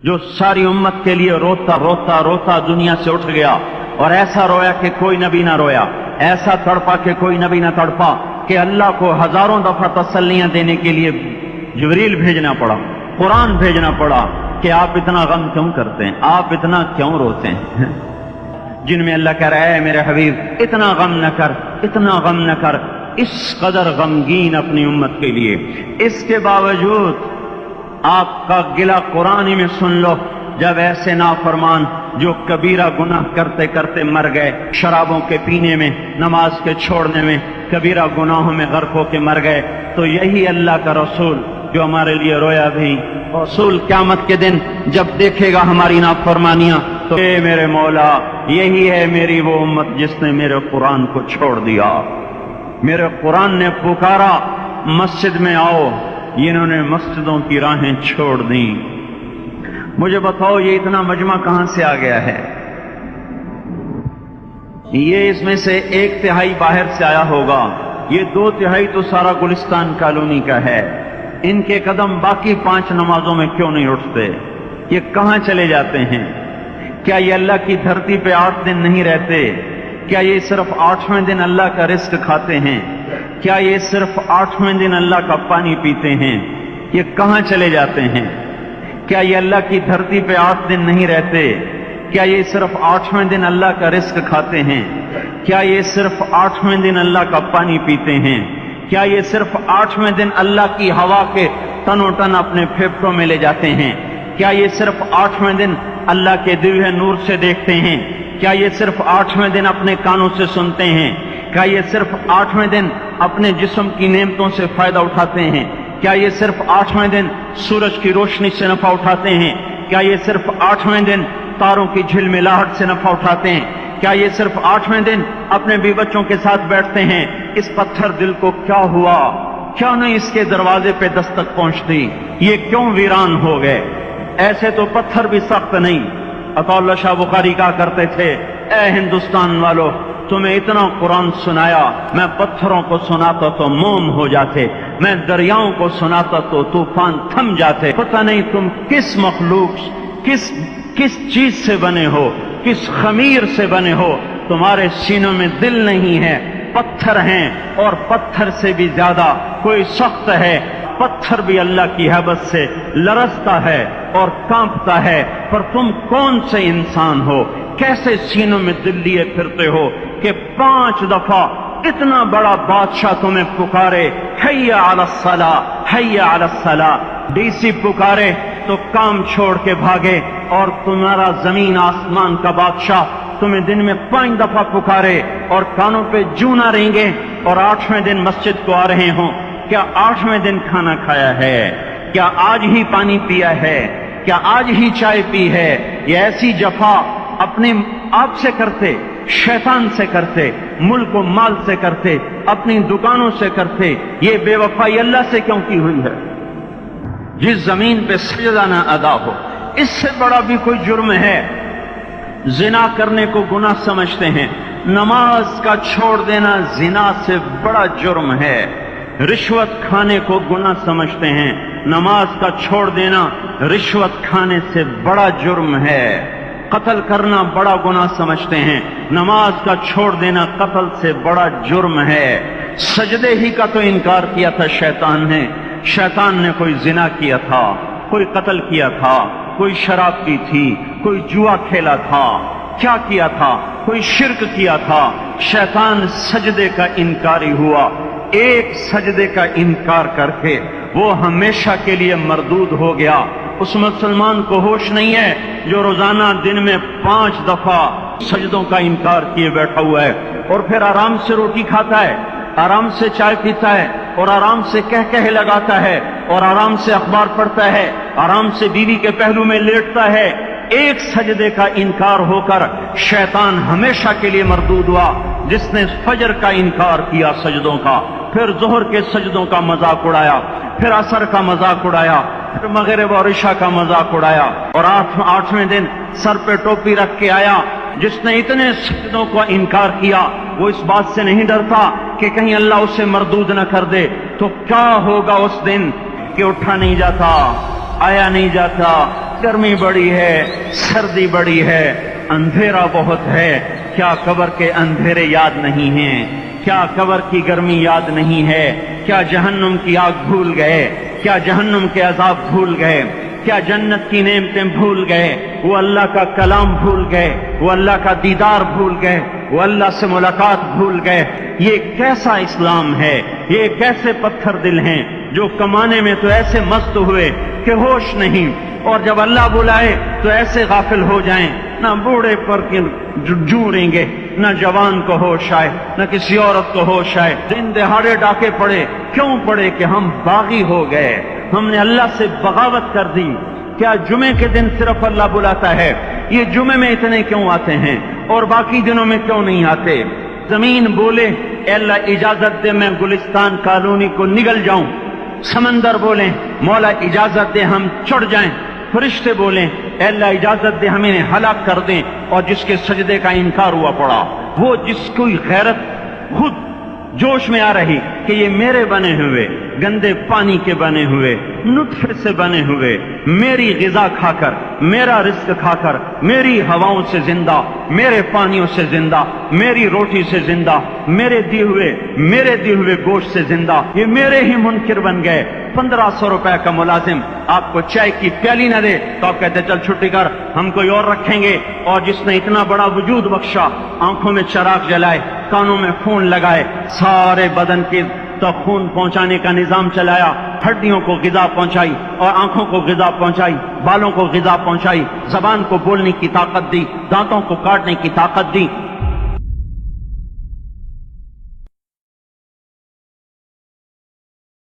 جو सारी उम्मत के लिए रोता रोता रोता दुनिया से उठ गया और ऐसा रोया कि कोई नबी ना रोया, ऐसा तड़पा कि कोई नबी ना तड़पा, कि अल्लाह को हजारों दफा तसल्लियां देने के लिए जिब्रील भेजना पड़ा, कुरान भेजना पड़ा कि आप इतना गम क्यों करते हैं, आप इतना क्यों रोते हैं। जिनमें अल्लाह कह रहा है मेरे हबीब इतना गम न कर, इतना गम न कर, इस कदर गमगीन अपनी उम्मत के लिए। इसके बावजूद आपका गिला कुरान ही में सुन लो, जब ऐसे नाफरमान जो कबीरा गुनाह करते करते मर गए, शराबों के पीने में, नमाज के छोड़ने में, कबीरा गुनाहों में गर्क होके मर गए, तो यही अल्लाह का रसूल जो हमारे लिए रोया भी। रसूल क़यामत के दिन जब देखेगा हमारी नाफरमानियां तो ए मेरे मौला, यही है मेरी वो उम्मत जिसने मेरे कुरान को छोड़ दिया। मेरे कुरान ने पुकारा मस्जिद में आओ, इन्होंने मस्जिदों की राहें छोड़ दी। मुझे बताओ ये इतना मजमा कहां से आ गया है? ये इसमें से 1/3 बाहर से आया होगा, ये 2/3 तो सारा गुलिस्तान कॉलोनी का है। इनके कदम बाकी 5 नमाजों में क्यों नहीं उठते? ये कहां चले जाते हैं? क्या ये अल्लाह की धरती पे 8 दिन नहीं रहते? क्या ये सिर्फ 8वें दिन अल्लाह का रिस्क खाते हैं? क्या ये सिर्फ 8वें दिन अल्लाह का पानी पीते हैं? ये कहां चले जाते हैं? क्या ये अल्लाह की धरती पे 8 दिन नहीं रहते? क्या ये सिर्फ 8वें दिन अल्लाह का रिस्क खाते हैं? क्या ये सिर्फ 8वें दिन अल्लाह का पानी पीते हैं? क्या ये सिर्फ 8वें दिन अल्लाह की हवा के तनोतन अपने फेफड़ों में ले जाते हैं? क्या ये सिर्फ 8वें दिन अल्लाह के दिव्य नूर से देखते हैं? क्या ये सिर्फ 8वें दिन अपने कानों से सुनते हैं? क्या ये सिर्फ 8वें दिन अपने जिस्म की नेमतों से फायदा उठाते हैं? क्या ये सिर्फ 8वें दिन सूरज की रोशनी से नफा उठाते हैं? क्या ये सिर्फ 8वें दिन तारों की झिलमिलाहट से नफा उठाते हैं? क्या ये सिर्फ 8वें दिन अपने बीवी बच्चों के साथ बैठते हैं? इस पत्थर दिल को क्या हुआ? क्या नहीं इसके दरवाजे पे दस्तक पहुंचती? ये क्यों वीरान हो गए? ऐसे तो पत्थर भी सख्त नहीं। अताउल्लाह शाह बुखारी कहा करते थे, ए हिंदुस्तान वालों, तुम्हें इतना कुरान सुनाया, मैं पत्थरों को सुनाता तो मोम हो जाते, मैं दरियाओं को सुनाता तो तूफान थम जाते। पता नहीं तुम किस मखलूक, किस चीज से बने हो, किस खमीर से बने हो। तुम्हारे सीनों में दिल नहीं है, पत्थर हैं, और पत्थर से भी ज्यादा कोई सख्त है। पत्थर भी अल्लाह की हैबत से लरजता है और कांपता है, पर तुम कौन से इंसान हो? कैसे सीनों में दिल लिए फिरते हो कि 5 दफा इतना बड़ा बादशाह तुम्हें पुकारे, हैया अलस सला, हैया अलस सला। डीसी पुकारे तो काम छोड़ के भागे, और तुम्हारा जमीन आसमान का बादशाह तुम्हें दिन में 5 दफा पुकारे और कानों पे जूं ना रेंगे, और 8वें दिन मस्जिद को आ रहे हों। क्या 8वें दिन खाना खाया है? क्या आज ही पानी पिया है? क्या आज ही चाय पी है? ये ऐसी जफा अपने आप से करते, शैतान से करते, मुल्क व माल से करते, अपनी दुकानों से करते। ये बेवफाई अल्लाह से क्यों की हुई है? जिस जमीन पे सजदा ना अदा हो, इससे बड़ा भी कोई जुर्म है? जिना करने को गुनाह समझते हैं, नमाज का छोड़ देना जिना से बड़ा जुर्म है। रिश्वत खाने को गुनाह समझते हैं, नमाज का छोड़ देना रिश्वत खाने से बड़ा जुर्म है। कत्ल करना बड़ा गुनाह समझते हैं, नमाज का छोड़ देना कत्ल से बड़ा जुर्म है। सजदे ही का तो इनकार किया था शैतान ने। शैतान ने कोई जिना किया था, कोई कत्ल किया था, कोई शराब पी थी, कोई जुआ खेला था, क्या किया था? कोई शिर्क किया था। शैतान सजदे का इनकारी हुआ। एक सजदे का इनकार करके वो हमेशा के लिए मरदूद हो गया। उस मुसलमान को होश नहीं है जो रोजाना दिन में 5 दफा सजदों का इनकार किए बैठा हुआ है, और फिर आराम से रोटी खाता है, आराम से चाय पीता है, और आराम से कह लगाता है, और आराम से अखबार पढ़ता है, आराम से बीवी के पहलू में लेटता है। एक सजदे का इनकार होकर शैतान हमेशा के लिए मरदूद हुआ। जिसने फजर का इनकार किया सजदों का, फिर जोहर के सजदों का मजाक उड़ाया, फिर असर का मजाक उड़ाया, फिर मगरिब और इशा का मजाक उड़ाया, और 8वें दिन सर पे टोपी रख के आया। जिसने इतने सजदों का इनकार किया, वो इस बात से नहीं डरता कि कहीं अल्लाह उसे मरदूद न कर दे। तो क्या होगा उस दिन कि उठा नहीं जाता, आया नहीं जाता, گرمی بڑی ہے، سردی بڑی ہے، اندھیرا بہت ہے، کیا قبر کے اندھیرے یاد نہیں ہیں؟ کیا قبر کی گرمی یاد نہیں ہے؟ کیا جہنم کی آگ بھول گئے؟ کیا جہنم کے عذاب بھول گئے؟ کیا جنت کی نعمتیں بھول گئے؟ وہ اللہ کا کلام بھول گئے؟ وہ اللہ کا دیدار بھول گئے؟ وہ اللہ سے ملاقات بھول گئے؟ یہ کیسا اسلام ہے؟ یہ کیسے پتھر دل ہیں جو کمانے میں تو ایسے مست ہوئے کہ ہوش نہیں، اور جب اللہ بلائے تو ایسے غافل ہو جائیں، نہ بوڑھے پر جوڑیں گے، نہ جوان کو ہوش آئے، نہ کسی عورت کو ہوش آئے۔ دن دہاڑے ڈاکے پڑے، کیوں پڑے؟ کہ ہم باغی ہو گئے، ہم نے اللہ سے بغاوت کر دی۔ کیا جمعے کے دن صرف اللہ بلاتا ہے؟ یہ جمعے میں اتنے کیوں آتے ہیں اور باقی دنوں میں کیوں نہیں آتے؟ زمین بولے اے اللہ اجازت دے میں گلستان کالونی کو نگل جاؤں، سمندر بولیں مولا اجازت دے ہم چڑھ جائیں، فرشتے بولیں اے اللہ اجازت دے ہمیں ہلاک کر دیں، اور جس کے سجدے کا انکار ہوا پڑا، وہ جس کوئی غیرت خود جوش میں آ رہی کہ یہ میرے بنے ہوئے گندے پانی کے بنے ہوئے نطفے سے بنے ہوئے، میری غذا کھا کر، میرا رزق کھا کر، میری ہواؤں سے زندہ، میرے پانیوں سے زندہ، میری روٹی سے زندہ، میرے دی ہوئے گوشت سے زندہ، یہ میرے ہی منکر بن گئے۔ 1500 روپے کا ملازم آپ کو چائے کی پیالی نہ دے تو آپ کہتے چل چھٹی کر، ہم کوئی اور رکھیں گے۔ اور جس نے اتنا بڑا وجود بخشا، آنکھوں میں چراغ جلائے، کانوں میں فون لگائے، سارے بدن کے تو خون پہنچانے کا نظام چلایا، ہڈیوں کو غذا پہنچائی اور آنکھوں کو غذا پہنچائی، بالوں کو غذا پہنچائی، زبان کو بولنے کی طاقت دی، دانتوں کو کاٹنے کی طاقت دی،